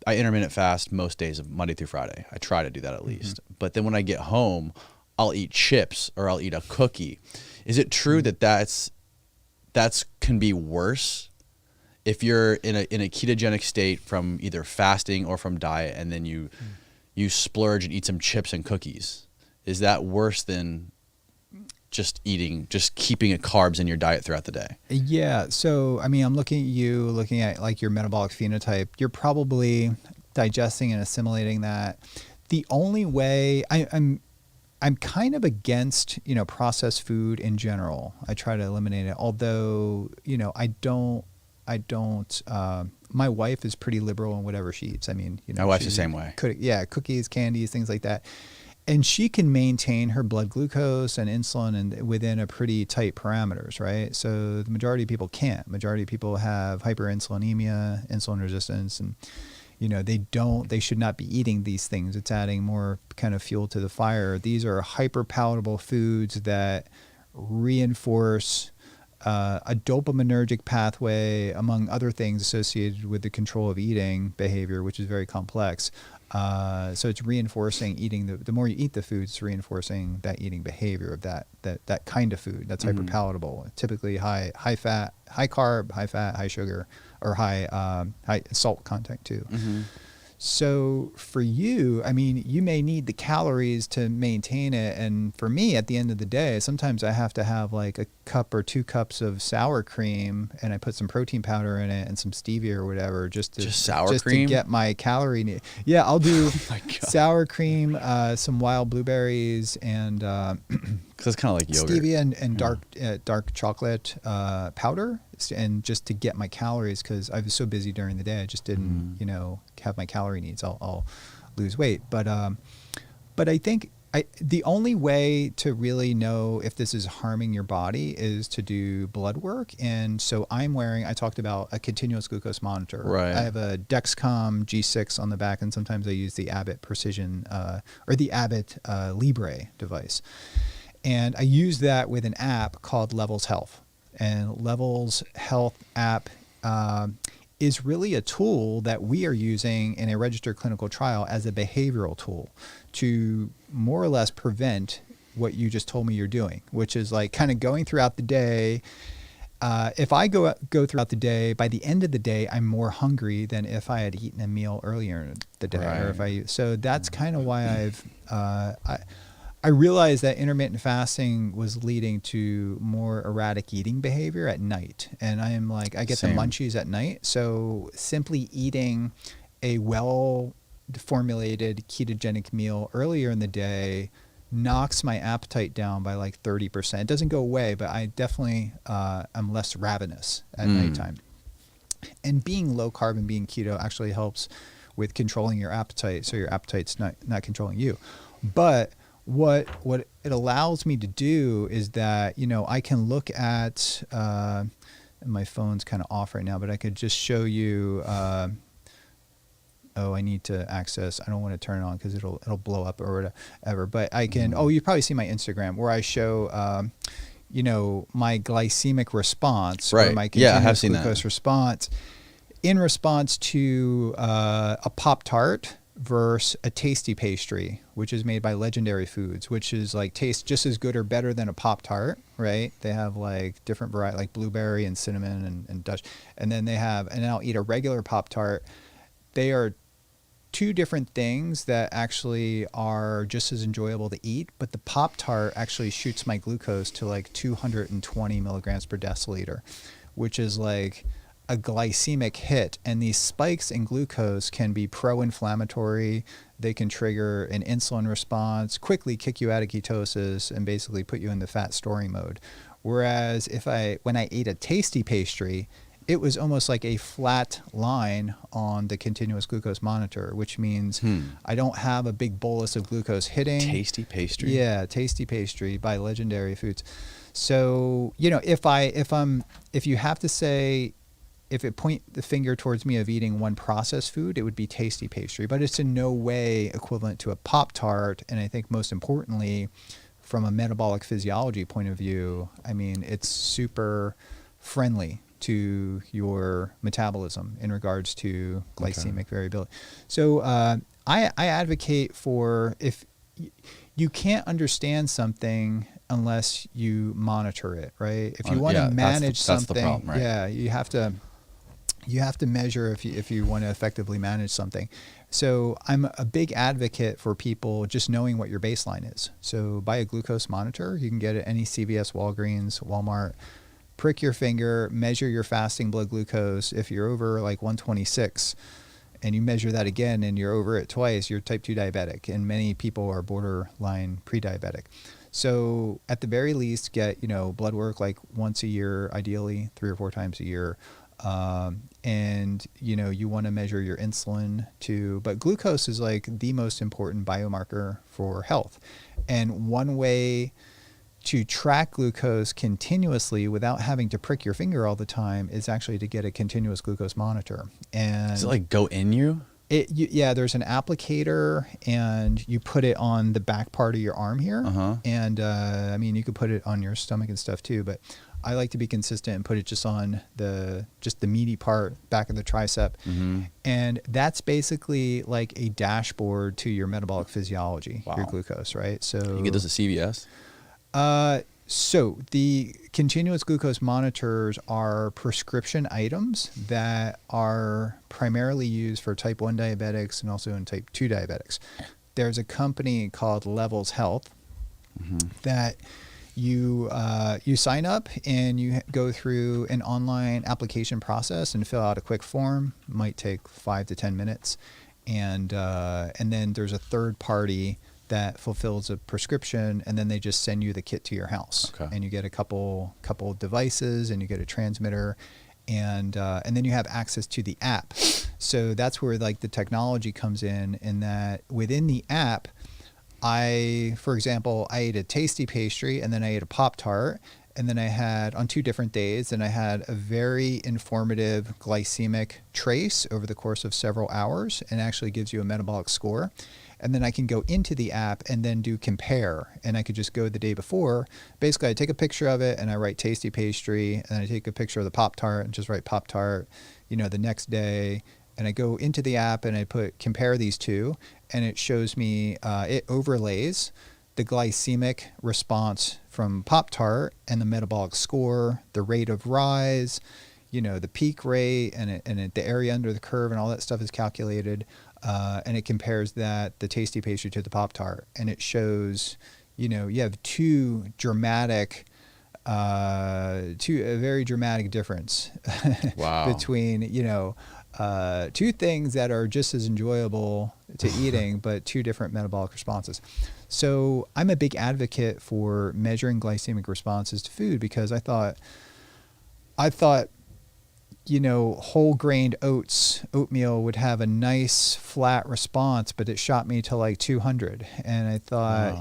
I intermittent fast most days of Monday through Friday. I try to do that at least. But then when I get home, I'll eat chips or I'll eat a cookie. Is it true that that's can be worse if you're in a ketogenic state from either fasting or from diet, and then you splurge and eat some chips and cookies? Is that worse than just keeping carbs in your diet throughout the day? Yeah. So, I mean, I'm looking at like your metabolic phenotype. You're probably digesting and assimilating that. The only way I'm kind of against, processed food in general. I try to eliminate it. Although, I don't, my wife is pretty liberal in whatever she eats. I mean, My wife's the same way. Cookies, candies, things like that. And she can maintain her blood glucose and insulin and within a pretty tight parameters, right? So the majority of people can't. Majority of people have hyperinsulinemia, insulin resistance, and they should not be eating these things. It's adding more kind of fuel to the fire. These are hyperpalatable foods that reinforce a dopaminergic pathway, among other things associated with the control of eating behavior, which is very complex. So it's reinforcing eating the more you eat the food, it's reinforcing that eating behavior of that kind of food that's hyperpalatable. Typically high fat, high carb, high fat, high sugar, or high salt content too. So for you, I mean, you may need the calories to maintain it. And for me, at the end of the day, sometimes I have to have like a cup or 2 cups of sour cream, and I put some protein powder in it and some stevia or whatever, just to get my calorie need. Yeah, I'll do sour cream, some wild blueberries, and because it's kind of like yogurt. Stevia and dark chocolate powder, and just to get my calories, because I was so busy during the day, I just didn't, have my calorie needs. I'll lose weight, but I think the only way to really know if this is harming your body is to do blood work. And so I talked about a continuous glucose monitor. Right. I have a Dexcom G6 on the back, and sometimes I use the Abbott Precision or the Abbott Libre device. And I use that with an app called Levels Health. And Levels Health app is really a tool that we are using in a registered clinical trial as a behavioral tool to more or less prevent what you just told me you're doing, which is like kind of going throughout the day. If I go throughout the day, by the end of the day, I'm more hungry than if I had eaten a meal earlier in the day. Right. So that's kind of why I realized that intermittent fasting was leading to more erratic eating behavior at night. And I get the munchies at night. So simply eating a well-formulated ketogenic meal earlier in the day knocks my appetite down by like 30%. It doesn't go away, but I definitely am less ravenous at nighttime. And being low carb and being keto actually helps with controlling your appetite, so your appetite's not controlling you. But what it allows me to do is that, I can look at, and my phone's kind of off right now, but I could just show you, I need to access, I don't want to turn it on because it'll blow up or whatever, but I can, you've probably seen my Instagram where I show, my glycemic response, right. Or my continuous glucose response in response to a Pop-Tart versus a tasty pastry, which is made by Legendary Foods, which is like tastes just as good or better than a Pop-Tart, right? They have like different variety, like blueberry and cinnamon and Dutch. And then I'll eat a regular Pop-Tart. They are 2 different things that actually are just as enjoyable to eat, but the Pop-Tart actually shoots my glucose to like 220 milligrams per deciliter, which is like a glycemic hit. And these spikes in glucose can be pro-inflammatory. They can trigger an insulin response, quickly kick you out of ketosis, and basically put you in the fat storing mode. Whereas when I ate a tasty pastry, it was almost like a flat line on the continuous glucose monitor, which means I don't have a big bolus of glucose hitting. Tasty pastry. Yeah, tasty pastry by Legendary Foods. So, if you have to say, if it point the finger towards me of eating one processed food, it would be tasty pastry, but it's in no way equivalent to a Pop-Tart. And I think most importantly, from a metabolic physiology point of view, I mean, it's super friendly to your metabolism in regards to glycemic variability. So I advocate for, if you can't understand something unless you monitor it, right? If you want to manage something, that's the problem, right? yeah, you have to measure if you want to effectively manage something. So I'm a big advocate for people just knowing what your baseline is. So buy a glucose monitor. You can get it at any CVS, Walgreens, Walmart. Prick your finger, measure your fasting blood glucose. If you're over like 126 and you measure that again and you're over it twice, you're type 2 diabetic. And many people are borderline pre-diabetic. So at the very least, get, blood work like once a year, ideally 3 or 4 times a year. And you want to measure your insulin too, but glucose is like the most important biomarker for health. And one way to track glucose continuously without having to prick your finger all the time is actually to get a continuous glucose monitor. And does it like go in you? Yeah, there's an applicator, and you put it on the back part of your arm here. And I mean, you could put it on your stomach and stuff too, but I like to be consistent and put it just on the meaty part, back of the tricep. And that's basically like a dashboard to your metabolic physiology, your glucose, right? So you get this at CVS? So the continuous glucose monitors are prescription items that are primarily used for type 1 diabetics and also in type 2 diabetics. There's a company called Levels Health that you sign up and you go through an online application process and fill out a quick form. Might take 5 to 10 minutes. And then there's a third party that fulfills a prescription, and then they just send you the kit to your house. And you get a couple devices, and you get a transmitter, and then you have access to the app. So that's where like the technology comes in that within the app, for example, I ate a tasty pastry, and then I ate a Pop-Tart, and then I had, on 2 different days, and I had a very informative glycemic trace over the course of several hours, and actually gives you a metabolic score. And then I can go into the app and then do compare. And I could just go the day before. Basically, I take a picture of it and I write tasty pastry, and I take a picture of the Pop-Tart and just write Pop-Tart, the next day. And I go into the app and I compare these two, and it shows me, it overlays the glycemic response from Pop-Tart and the metabolic score, the rate of rise, the peak rate, and the area under the curve, and all that stuff is calculated. And it compares the tasty pastry to the Pop-Tart, and it shows, you have a very dramatic difference between, 2 things that are just as enjoyable to eating, but 2 different metabolic responses. So I'm a big advocate for measuring glycemic responses to food, because I thought, whole grained oatmeal would have a nice flat response, but it shot me to like 200. And I thought,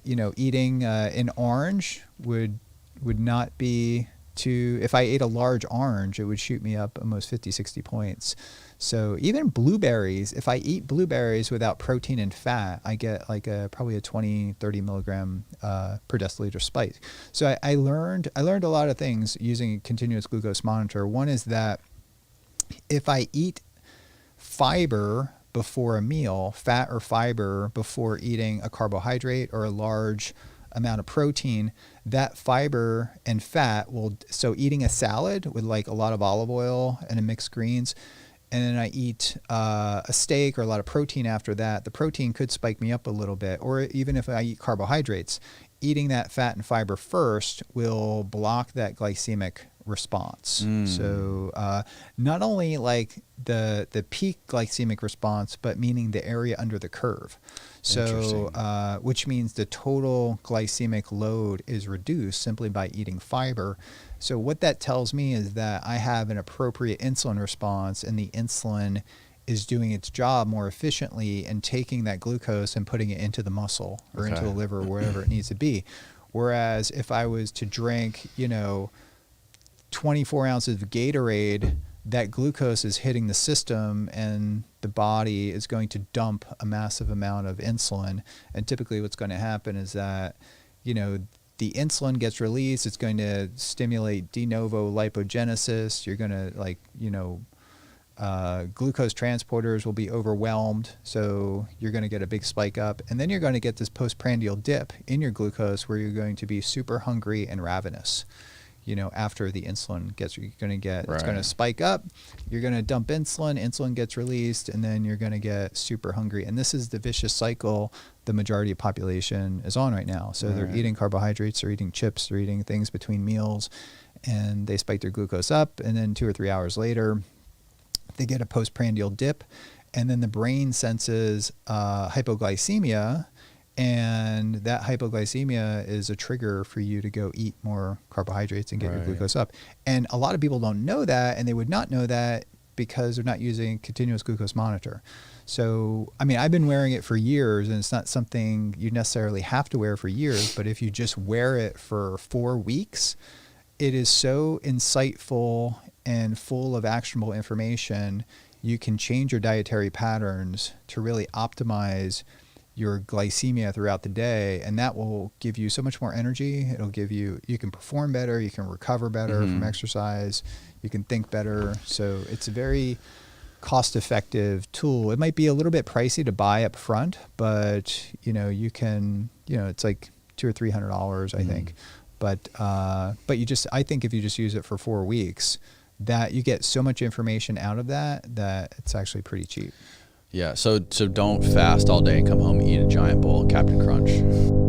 eating an orange would not be if I ate a large orange, it would shoot me up almost 50, 60 points. So even blueberries, if I eat blueberries without protein and fat, I get like probably a 20, 30 milligram per deciliter spike. So I learned a lot of things using a continuous glucose monitor. One is that if I eat fiber before a meal, fat or fiber before eating a carbohydrate or a large amount of protein, that fiber and fat so eating a salad with like a lot of olive oil and a mixed greens, and then I eat a steak or a lot of protein after that, the protein could spike me up a little bit. Or even if I eat carbohydrates, eating that fat and fiber first will block that glycemic response. So not only like the peak glycemic response, but meaning the area under the curve. So which means the total glycemic load is reduced simply by eating fiber. So what that tells me is that I have an appropriate insulin response, and the insulin is doing its job more efficiently and taking that glucose and putting it into the muscle or into the liver or wherever it needs to be. Whereas if I was to drink, 24 ounces of Gatorade, that glucose is hitting the system, and the body is going to dump a massive amount of insulin. And typically what's going to happen is that, the insulin gets released, it's going to stimulate de novo lipogenesis. You're going to glucose transporters will be overwhelmed, so you're going to get a big spike up, and then you're going to get this postprandial dip in your glucose where you're going to be super hungry and ravenous. After the insulin it's going to spike up, you're going to dump insulin gets released, and then you're going to get super hungry. And this is the vicious cycle the majority of population is on right now. So they're eating carbohydrates, they're eating chips, they're eating things between meals, and they spike their glucose up, and then 2 or 3 hours later, they get a postprandial dip, and then the brain senses hypoglycemia, and that hypoglycemia is a trigger for you to go eat more carbohydrates and get your glucose up. And a lot of people don't know that, and they would not know that because they're not using a continuous glucose monitor. So, I've been wearing it for years, and it's not something you necessarily have to wear for years, but if you just wear it for 4 weeks, it is so insightful and full of actionable information. You can change your dietary patterns to really optimize your glycemia throughout the day, and that will give you so much more energy. It'll give you can perform better, you can recover better from exercise, you can think better. So it's a very cost-effective tool. It might be a little bit pricey to buy up front, but you can, it's like $200 or $300, I think. But I think if you just use it for 4 weeks, that you get so much information out of that it's actually pretty cheap. Yeah. So don't fast all day and come home and eat a giant bowl of Captain Crunch.